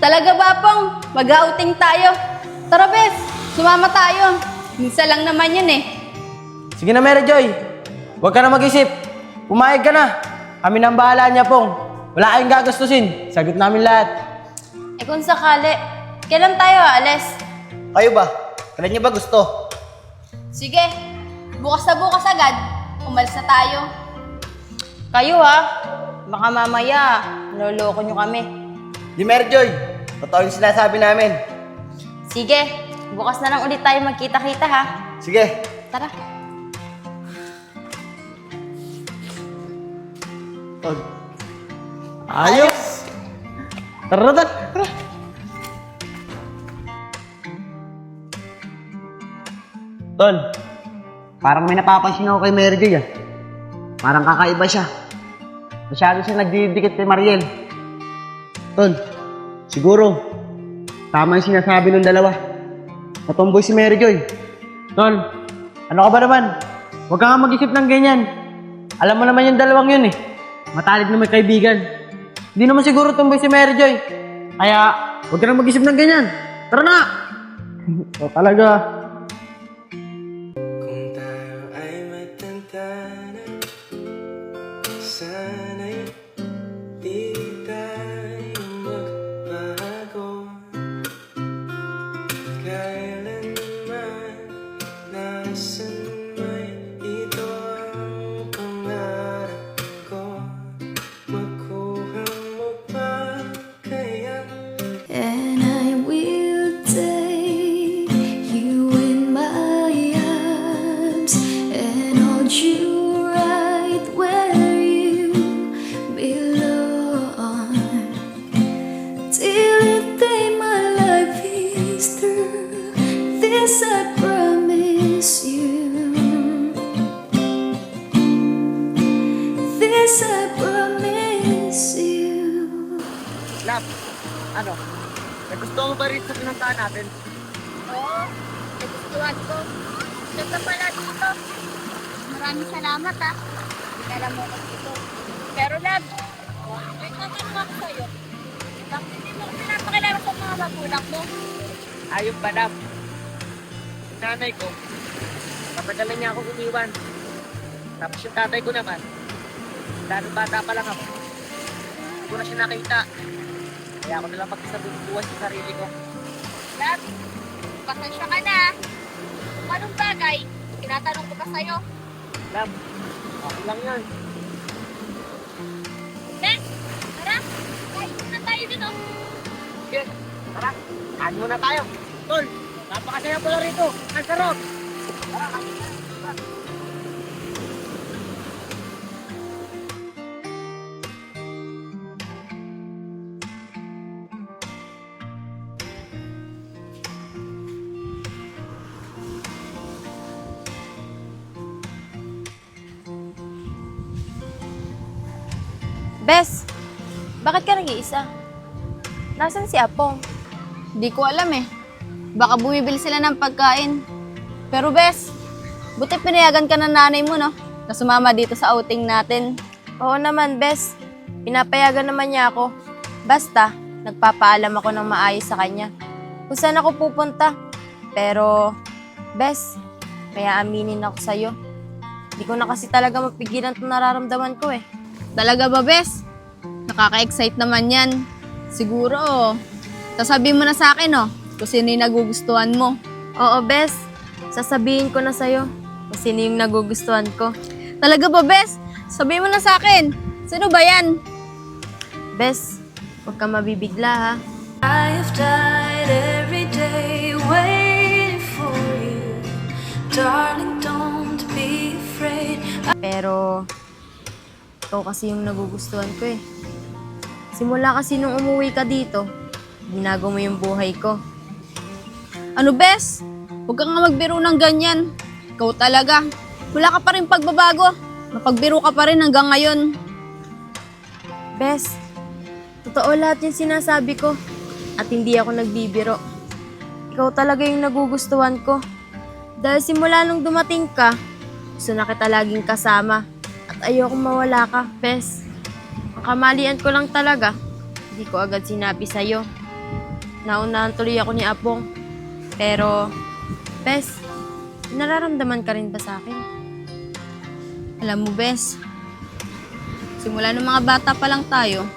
Talaga ba, Pong? Mag-outing tayo. Tara, Bes. Sumama tayo. Minsan lang naman yun eh. Sige na, Mary Joy. Huwag ka na mag-isip. Pumayag ka na. Kami nang bahala niya, Pong. Wala kayong gagastusin. Sagot namin lahat. Eh kung sakali, kailan tayo aalis? Kayo ba? Kailan niyo ba gusto? Sige, bukas na bukas agad. Umalis na tayo. Kayo ha, baka mamaya, naloloko nyo kami. Di Mary Joy, totoo yung sinasabi namin. Sige, bukas na lang ulit tayo magkita-kita ha. Sige. Tara. Tol. Ayos! Tara na, tara. Tol, parang may napapansin ako kay Mary Joy ah. Parang kakaiba siya. Masyado siya nagdidikit kay Mariel. Tol, siguro, tama yung sinasabi ng dalawa. Natomboy si Mary Joy. Tol, ano ka ba naman? Huwag ka nga mag-isip ng ganyan. Alam mo naman yung dalawang yun eh. Matalit na may kaibigan. Hindi naman siguro tumboy si Mary Joy. Kaya, huwag ka na mag-isip ng ganyan. Tara na! O talaga. Kung tayo ay magtantanan, sana'y di tayo magbago. Kailanman, nasan may ito ang pangarap ko. Makuha mo pa kaya. And I will take you in my arms and hold you right where you belong till the day my life is through. This I promise you. This I promise you. Lap, ano? Nagustuhan mo ba rin sa pinuntahan natin? Oo, nagustuhan ko. Ganda pala dito. Maraming salamat ha. Pinala mo ako dito. Pero Lab, may tatanong ako sa'yo. Bakit hindi mo pinapakilala sa mga magulang mo? Ayun ba, Lap? Yung nanay ko, matagalan niya ako umiwan. Tapos yung tatay ko naman, dahil bata pa lang ako, hindi ko na siya nakita. Kaya ako nalang magsabubuhan sa sarili ko. Lab, pasensya ka na. Kung anong bagay, tinatanong ko pa sa'yo. Lab, okay lang yan. Ben, tara. Kain muna tayo dito. Sige, tara, kain muna tayo. Tol, napakasaya pala rito. Ang sarap. Tara, kain muna. Bes, bakit ka nag-iisa? Nasaan si Apong? Di ko alam eh. Baka bumibili sila ng pagkain. Pero Bes, buti pinayagan ka ng nanay mo no? Na sumama dito sa outing natin. Oo naman, Bes. Pinapayagan naman niya ako. Basta, nagpapaalam ako ng maayos sa kanya. Kung saan ako pupunta. Pero, Bes, kaya aminin ako sa'yo. Hindi ko na kasi talaga mapigilan itong nararamdaman ko eh. Talaga ba, Bes? Nakaka-excite naman yan. Siguro, sasabihin mo na sa akin, no? Kung sino yung nagugustuhan mo. Oo, Bes. Sasabihin ko na sa'yo kung sino yung nagugustuhan ko. Talaga ba, Bes? Sabihin mo na sa akin. Sino ba yan? Bes, huwag ka mabibigla ha. I have died every day waiting for you. Darling, don't be afraid. Pero, ikaw kasi yung nagugustuhan ko eh. Simula kasi nung umuwi ka dito, binago mo yung buhay ko. Ano, Bes? Huwag kang nga magbiro ng ganyan. Ikaw talaga. Wala ka pa rin pagbabago. Napagbiro ka pa rin hanggang ngayon. Bes, totoo lahat yung sinasabi ko at hindi ako nagbibiro. Ikaw talaga yung nagugustuhan ko. Dahil simula nung dumating ka, gusto na kita laging kasama. At ayokong mawala ka, Bes. Ang kamalian ko lang talaga, hindi ko agad sinabi sa'yo. naunahan tuloy ako ni Apong. Pero, Bes, nararamdaman ka rin ba sa akin? Alam mo, Bes, simula nung mga bata pa lang tayong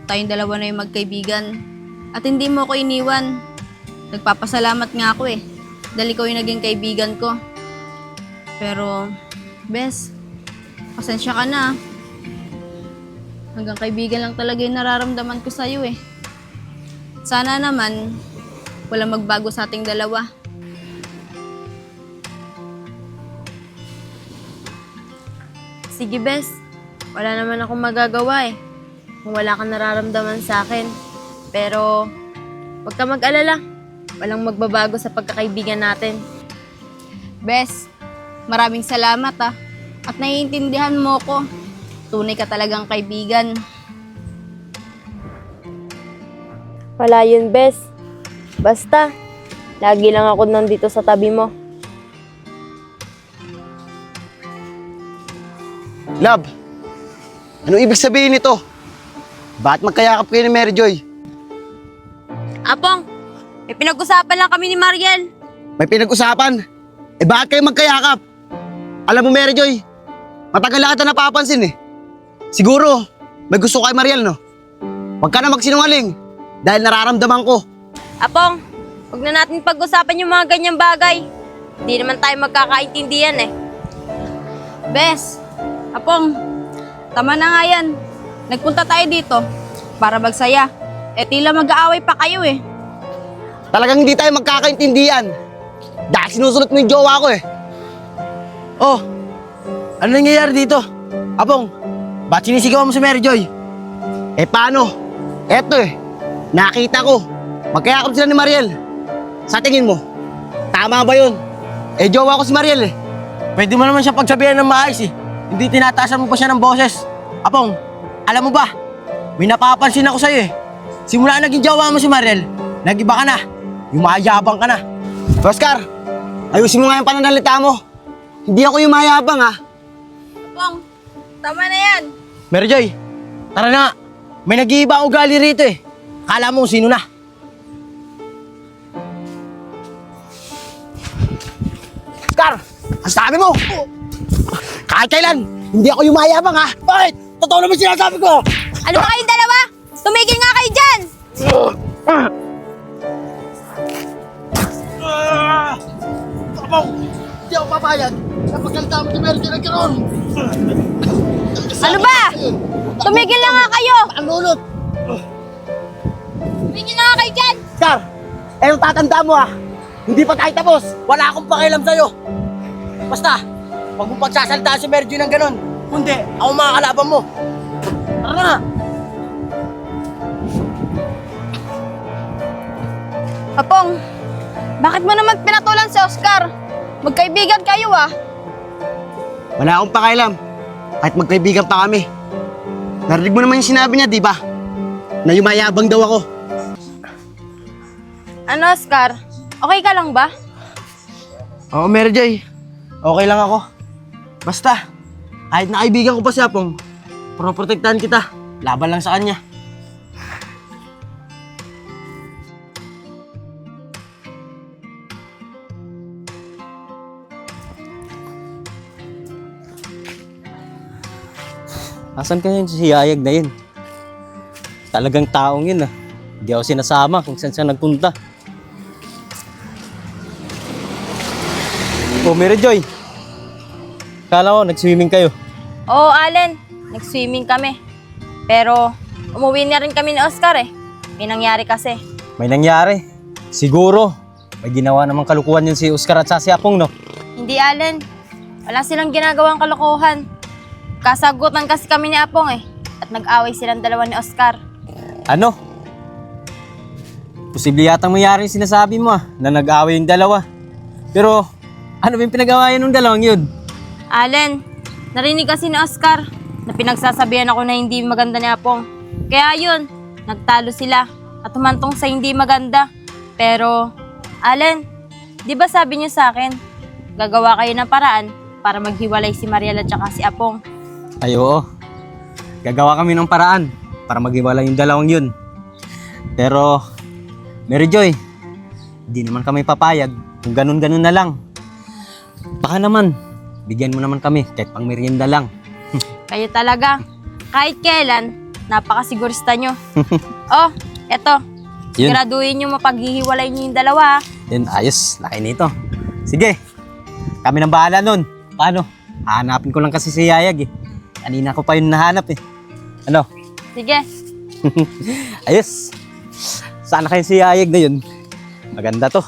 dalawa na yung magkaibigan. At hindi mo ako iniwan. Nagpapasalamat nga ako eh. Dahil ikaw yung naging kaibigan ko. Pero, Bes, pasensya ka na. Hanggang kaibigan lang talaga yung nararamdaman ko sa'yo eh. Sana naman, walang magbago sa ating dalawa. Sige, Bes. Wala naman akong magagawa eh. Kung wala kang nararamdaman sa akin. Pero, huwag ka mag-alala. Walang magbabago sa pagkakaibigan natin. Bes, maraming salamat ah. At naiintindihan mo ko. Tunay ka talagang kaibigan. Wala yun, Bes. Basta, lagi lang ako nandito sa tabi mo. Love, anong ibig sabihin nito? Bakit magkayakap kayo ni Mary Joy? Apong, may pinag-usapan lang kami ni Mariel. May pinag-usapan? Eh bakit kayo magkayakap? Alam mo Mary Joy, matagal na kita napapansin eh. Siguro, may gusto kay Mariel no? Huwag ka na magsinungaling dahil nararamdaman ko. Apong, huwag na natin pag-usapan yung mga ganyang bagay. Hindi naman tayo magkakaintindihan eh. Bes, Apong, tama na nga yan. Nagpunta tayo dito para magsaya. Eh tila mag-aaway pa kayo eh. Talagang hindi tayo magkakaintindihan dahil sinusunod mo yung jowa ko eh. Oh, ano nangyayari dito? Apong, ba't sinisigawan mo si Mary Joy? Eh paano? Eto eh, nakita ko. Magkayakap sila ni Mariel. Sa tingin mo, tama ba yun? Eh jowa ko si Mariel eh. Pwede mo naman siya pagsabihan ng maayos eh. Hindi tinataasan mo pa siya ng boses. Apong, alam mo ba? May napapansin ako sa'yo eh. Simula naging jowa mo si Mariel, nag-iba ka na. Yumayabang ka na. Oscar, ayusin mo nga yung pananalita mo. Hindi ako yung mayabang ha. Apong, tama na yan. Mary Joy, tara na nga. May nag-iiba ang ugali rito eh. Kala mo sino na. Oscar, ang sabi mo! Kahit kailan, hindi ako yung mayabang ha. Bakit? Totoo naman sinasabi ko. Ano ba kayong dalawa? Tumigil nga kayo dyan! Apong, hindi ako papayag. Napagkalita mo si Mary Joy nagkaroon. Ano ba? Tumigil na nga kayo! Ang lulot. Tumigil na nga kayo dyan! Oscar, eh tatanda mo ha. Hindi pa tayo tapos. Wala akong pakialam sa'yo. Basta, huwag mong pagsasalitaan si Mary Joy ng ganon. Kundi, ako makakalaban mo. Tara na nga. Apong, bakit mo naman pinatulan si Oscar? Magkaibigan kayo ah. Wala akong pakialam. Kahit magkaibigan pa kami. Narinig mo naman yung sinabi niya, di ba? Na yumayabang daw ako. Ano Oscar? Okay ka lang ba? Oo, Mary Joy. Okay lang ako. Basta, kahit na kaibigan ko pa si Apong, protektahan kita. Laban lang sa kanya. Asan ka yun si Yayag na yun? Talagang taong yun ah. Hindi ako sinasama kung saan siya nagpunta. Oh, Mary Joy. Kala ko, nag-swimming kayo. Oo, Allen. Nag-swimming kami. Pero, umuwi na rin kami ni Oscar eh. May nangyari kasi. May nangyari. Siguro, may ginawa namang kalukuhan yun si Oscar at si Apong, no? Hindi, Allen. Wala silang ginagawang kalokohan. Kasagutan kasi kami ni Apong eh. At nag-away silang dalawa ni Oscar. Ano? Posible yatang mayari yung sinasabi mo ah, na nag-away yung dalawa. Pero, ano ba yung pinag-awayan ng dalawang yun? Allen, narinig kasi ni Oscar na pinagsasabihan ako na hindi maganda ni Apong. Kaya yun, nagtalo sila at humantong sa hindi maganda. Pero, Allen, di ba sabi niyo sa akin, gagawa kayo ng paraan para maghiwalay si Mariel at saka si Apong? Ay oo. Gagawa kami ng paraan para maghiwalay yung dalawang yun. Pero, Mary Joy, hindi naman kami papayag kung ganun-ganun na lang. Baka naman, bigyan mo naman kami kahit pang merienda lang. Kayo talaga. Kahit kailan, napakasigurista nyo. Oh, eto. Yun. Siguraduhin nyo mapaghihiwalay nyo yung dalawa. Yun, ayos. Laki nito. Sige, kami nang bahala nun. Paano? Hahanapin ko lang kasi si Yayag eh. Kanina ko pa yun nahanap eh. Ano? Sige. Ayos. Sana kayo si Yayag na yun. Maganda to.